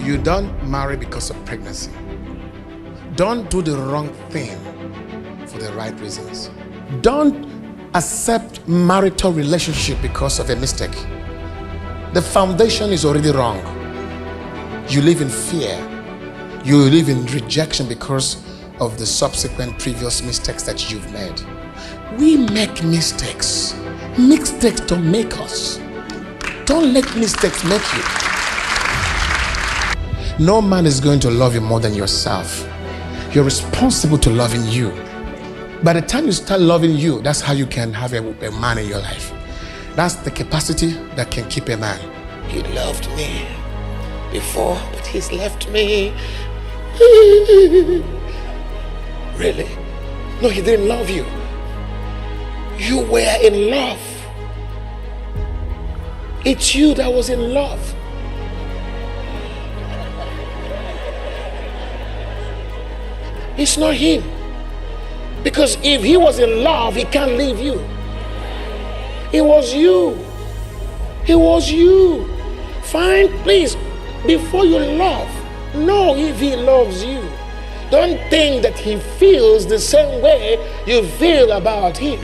You don't marry because of pregnancy. Don't do the wrong thing for the right reasons. Don't accept marital relationship because of a mistake. The foundation is already wrong. You live in fear. You live in rejection because of the subsequent previous mistakes that you've made. We make mistakes. Mistakes don't make us. Don't let mistakes make you. No man is going to love you more than yourself. You're responsible to loving you. By the time you start loving you, that's how you can have a man in your life. That's the capacity that can keep a man. He loved me before, but he's left me. Really? No, he didn't love you. You were in love. It's you that was in love. It's not him. Because if he was in love, he can't leave you. It was you. It was you. Fine, please, before you love, know if he loves you. Don't think that he feels the same way you feel about him.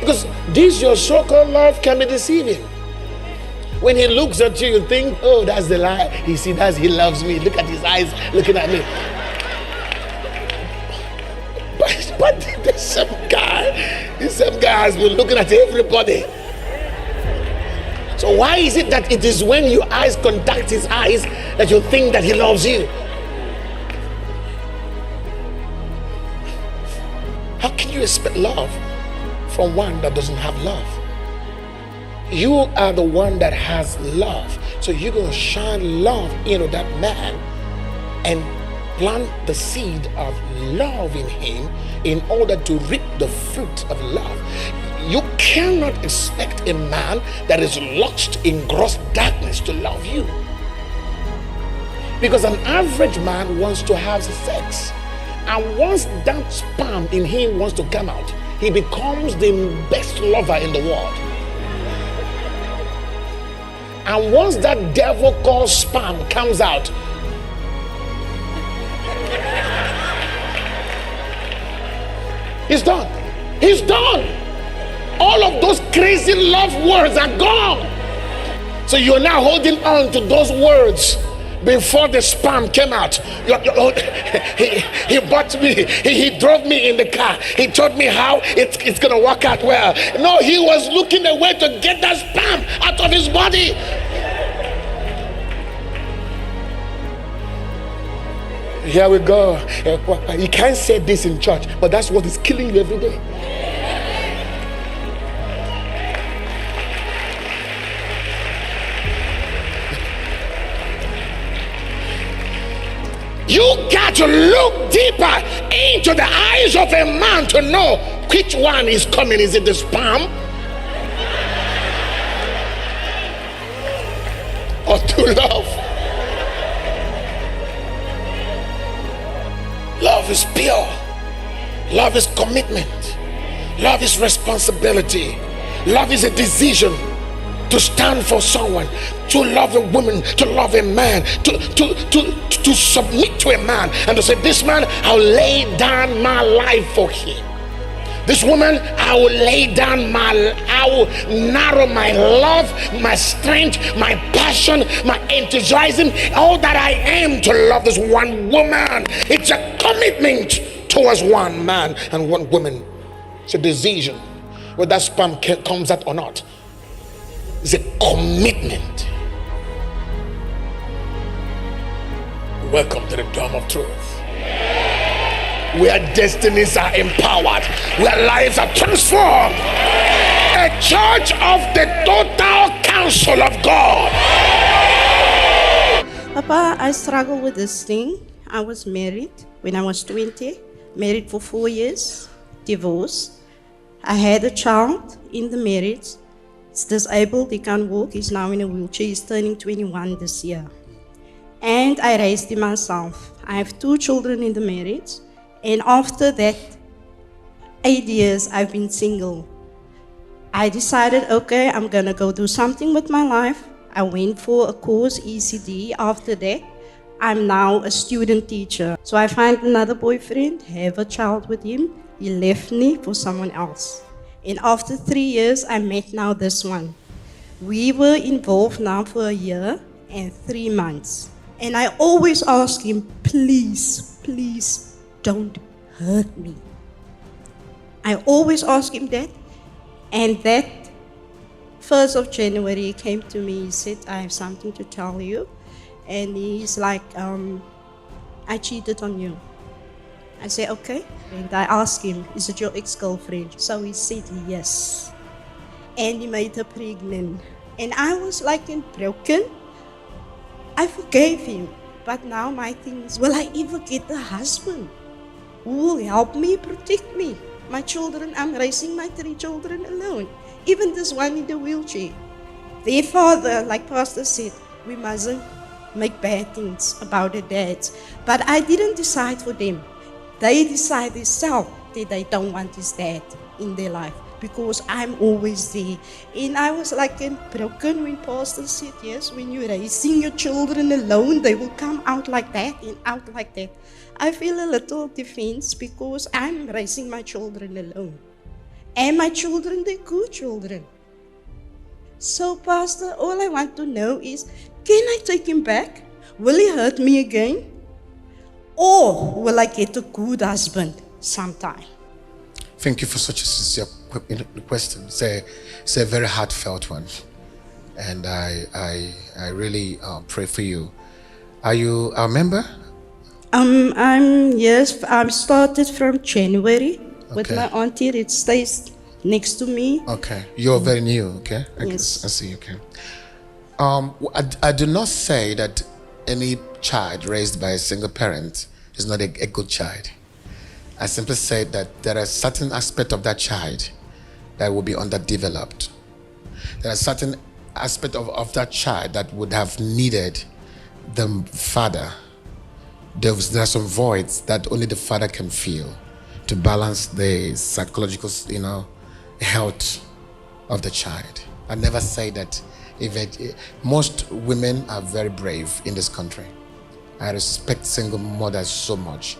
Because this your so-called love can be deceiving. When he looks at you, you think, oh, that's the lie. You see, he loves me. Look at his eyes looking at me. But the same guy has been looking at everybody. So why is it that it is when your eyes contact his eyes that you think that he loves you? How can you expect love from one that doesn't have love? You are the one that has love. So you're going to shine love into that man and plant the seed of love in him in order to reap the fruit of love. You cannot expect a man that is lost in gross darkness to love you. Because an average man wants to have sex. And once that sperm in him wants to come out, he becomes the best lover in the world. And once that devil called sperm comes out, he's done. He's done. All of those crazy love words are gone. So you're now holding on to those words before the sperm came out. He bought me. He drove me in the car. He told me how it's going to work out well. No, he was looking a way to get that sperm out of his body. Here we go. You can't say this in church, but that's what is killing you every day. You got to look deeper into the eyes of a man to know which one is coming. Is it the sperm or true love? Love is pure. Love is commitment. Love is responsibility. Love is a decision to stand for someone, to love a woman, to love a man, to submit to a man, and to say, this man, I'll lay down my life for him. This woman, I will narrow my love, my strength, my passion, my enthusiasm, all that I am to love this one woman. It's a commitment towards one man and one woman. It's a decision, whether that sperm comes out or not. It's a commitment. Welcome to the Dome of Truth, where destinies are empowered, where lives are transformed. A church of the total counsel of God. Papa, I struggle with this thing. I was married when I was 20, married for 4 years, divorced. I had a child in the marriage. He's disabled, he can't walk, he's now in a wheelchair, he's turning 21 this year. And I raised him myself. I have 2 children in the marriage, and after that 8 years I've been single. I decided, okay, I'm gonna go do something with my life. I went for a course, ECD. After that, I'm now a student teacher. So I find another boyfriend, have a child with him. He left me for someone else. And after 3 years, I met now this one. We were involved now for a year and 3 months. And I always ask him, please, please don't hurt me. I always ask him that. And that 1st of January, he came to me, he said, I have something to tell you. And he's like, I cheated on you. I say, okay. And I asked him, is it your ex-girlfriend? So he said yes. And he made her pregnant. And I was like broken. I forgave him. But now my thing is, will I ever get a husband who will help me, protect me? My children, I'm raising my 3 children alone. Even this one in the wheelchair. Their father, like Pastor said, we mustn't make bad things about their dads. But I didn't decide for them. They decide themselves that they don't want his dad in their life because I'm always there. And I was like broken when Pastor said, yes, when you're raising your children alone, they will come out like that and out like that. I feel a little defense because I'm raising my children alone. And my children, they're good children. So, Pastor, all I want to know is, can I take him back? Will he hurt me again? Or will I get a good husband sometime? Thank you for such a sincere question. It's a very heartfelt one. And I really pray for you. Are you a member? I'm started from January with Okay. my auntie. It stays next to me. Okay. You're very new, okay? Yes. I see, okay. I do not say that any child raised by a single parent is not a good child. I simply say that there are certain aspects of that child that will be underdeveloped. There are certain aspects of that child that would have needed the father. There are some voids that only the father can fill to balance the psychological, health of the child. I never say that. Most women are very brave in this country. I respect single mothers so much.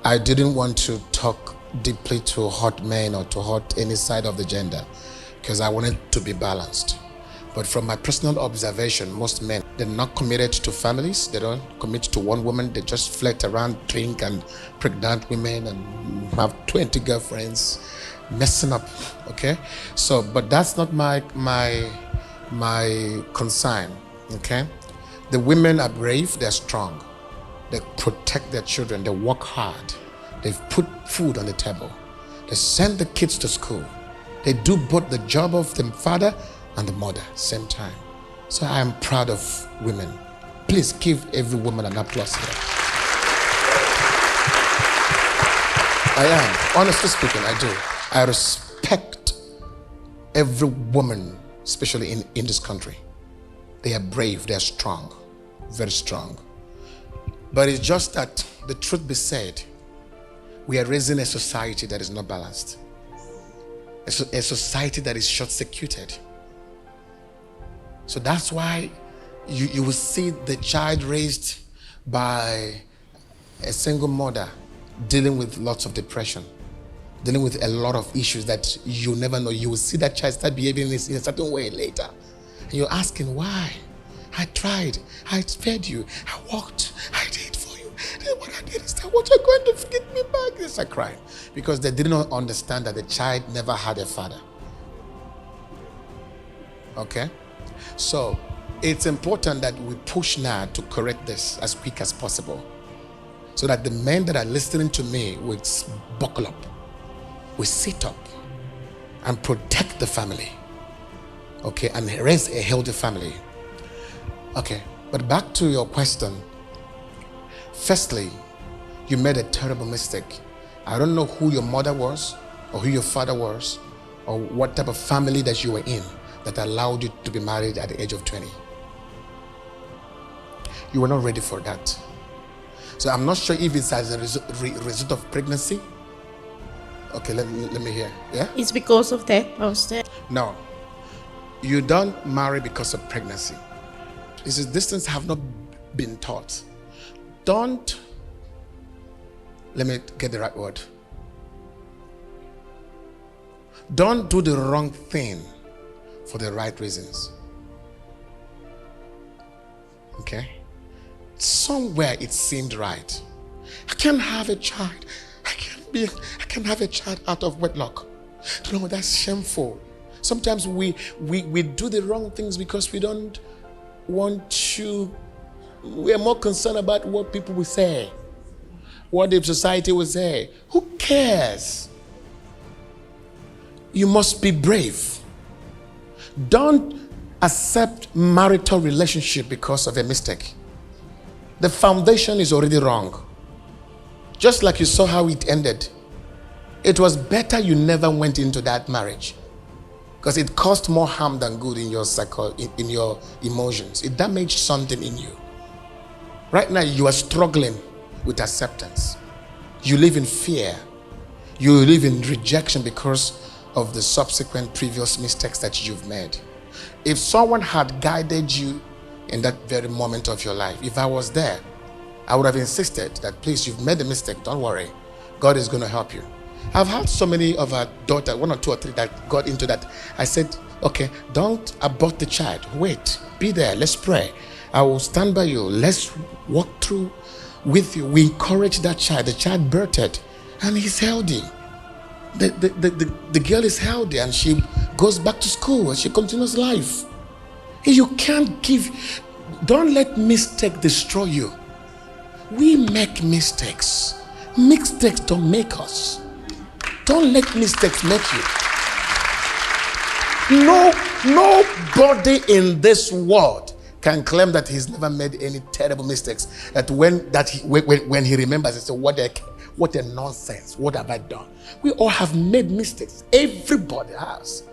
I didn't want to talk deeply to hurt men or to hurt any side of the gender because I wanted to be balanced. But from my personal observation, most men, they're not committed to families. They don't commit to one woman. They just flirt around, drink, and pregnant women and have 20 girlfriends, messing up. Okay, so but that's not my concern. Okay, the women are brave. They're strong. They protect their children. They work hard. They put food on the table. They send the kids to school. They do both the job of the father and the mother same time. So I am proud of women. Please give every woman an applause here. I am, honestly speaking, I do. I respect every woman, especially in this country. They are brave, they are strong, very strong. But it's just that, the truth be said, we are raising a society that is not balanced. A society that is short-circuited. So that's why you will see the child raised by a single mother dealing with lots of depression, dealing with a lot of issues that you never know. You will see that child start behaving in a certain way later. And you're asking why? I tried, I fed you, I walked, I did for you. And what I did is that what you're going to get me back. It's a crime. Because they did not understand that the child never had a father. Okay? So it's important that we push now to correct this as quick as possible, so that the men that are listening to me will buckle up, will sit up and protect the family, okay, and raise a healthy family. Okay, but back to your question. Firstly, you made a terrible mistake. I don't know who your mother was or who your father was or what type of family that you were in that allowed you to be married at the age of 20. You were not ready for that. So I'm not sure if it's as a result of pregnancy. Okay, let me hear. Yeah? It's because of that, Pastor. No. You don't marry because of pregnancy. He says, these things have not been taught. Don't, let me get the right word. Don't do the wrong thing for the right reasons. Okay? Somewhere it seemed right. I can't have a child. I can't have a child out of wedlock. No, that's shameful. Sometimes we do the wrong things because we don't want to. We are more concerned about what people will say, what the society will say. Who cares? You must be brave. Don't accept marital relationship because of a mistake. The foundation is already wrong. Just like you saw how it ended. It was better you never went into that marriage, because it caused more harm than good in your in your emotions. It damaged something in you. Right now you are struggling with acceptance. You live in fear. You live in rejection because of the subsequent previous mistakes that you've made. If someone had guided you in that very moment of your life, if I was there, I would have insisted that, please, you've made a mistake, don't worry, God is going to help you. I've had so many of our daughters, 1 or 2 or 3, that got into that. I said, okay, don't abort the child. Wait, be there, let's pray. I will stand by you. Let's walk through with you. We encourage that child. The child birthed and he's healthy. The girl is healthy and she goes back to school and she continues life. You can't don't let mistake destroy you. We make mistakes. Mistakes don't make us. Don't let mistakes make you. Nobody in this world can claim that he's never made any terrible mistakes. That when he remembers, he says, what a nonsense. What have I done? We all have made mistakes. Everybody has.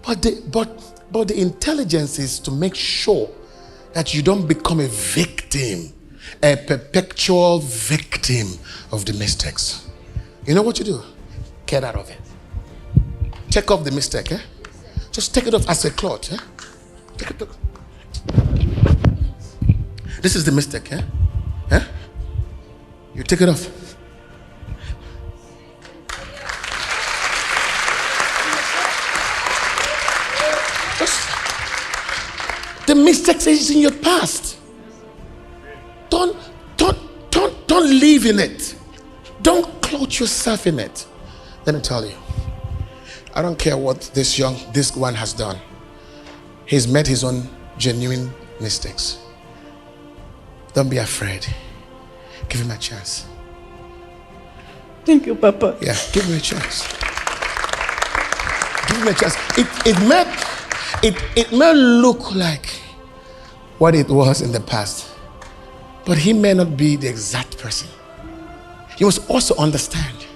But the intelligence is to make sure that you don't become a victim, a perpetual victim of the mistakes. You know what you do? Get out of it. Take off the mistake. Just take it off as a cloth. Take it off. This is the mistake. You take it off. The mistake is in your past. Don't live in it. Don't clothe yourself in it. Let me tell you, I don't care what this one has done. He's made his own genuine mistakes. Don't be afraid. Give him a chance. Thank you, Papa. Yeah, give him a chance. Give him a chance. It may look like what it was in the past, but he may not be the exact person. You must also understand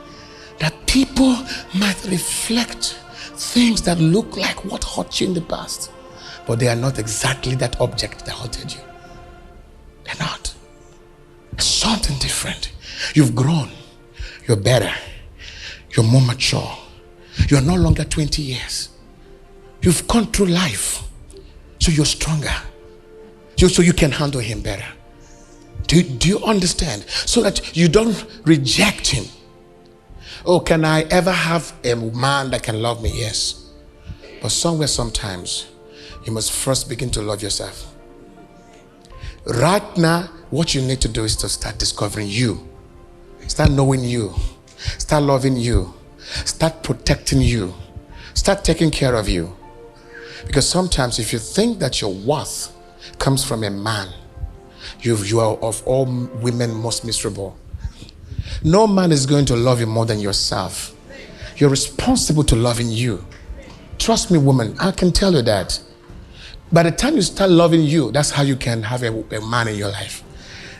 that people might reflect things that look like what hurt you in the past, but they are not exactly that object that hurted you. They're not. It's something different. You've grown. You're better. You're more mature. You're no longer 20 years. You've gone through life. So you're stronger. So you can handle him better. Do you understand? So that you don't reject him. Oh, can I ever have a man that can love me? Yes. But sometimes, you must first begin to love yourself. Right now, what you need to do is to start discovering you. Start knowing you. Start loving you. Start protecting you. Start taking care of you. Because sometimes if you think that your worth comes from a man, you are of all women most miserable. No man is going to love you more than yourself. You're responsible to loving you. Trust me, woman, I can tell you that. By the time you start loving you, that's how you can have a man in your life.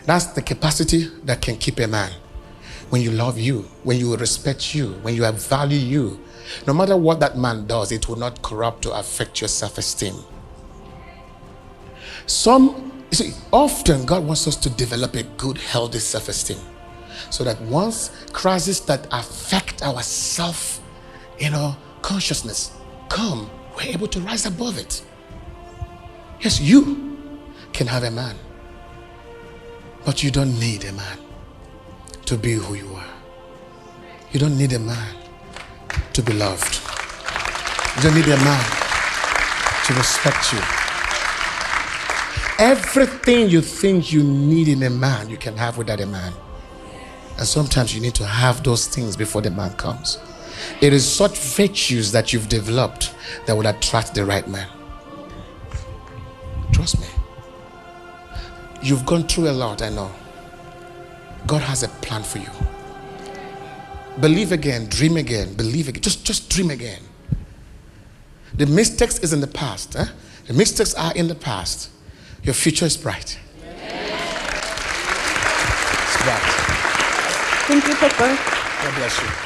That's the capacity that can keep a man. When you love you, when you respect you, when you value you, no matter what that man does, it will not corrupt or affect your self-esteem. Often God wants us to develop a good, healthy self-esteem, so that once crises that affect our consciousness come, we're able to rise above it. Yes, you can have a man, but you don't need a man to be who you are. You don't need a man to be loved. You don't need a man to respect you. Everything you think you need in a man, you can have without a man. And sometimes you need to have those things before the man comes. It is such virtues that you've developed that will attract the right man. Trust me. You've gone through a lot, I know. God has a plan for you. Believe again, dream again, believe again. Just dream again. The mistakes is in the past. The mistakes are in the past. Your future is bright. It's bright. Thank you, Papa. God bless you.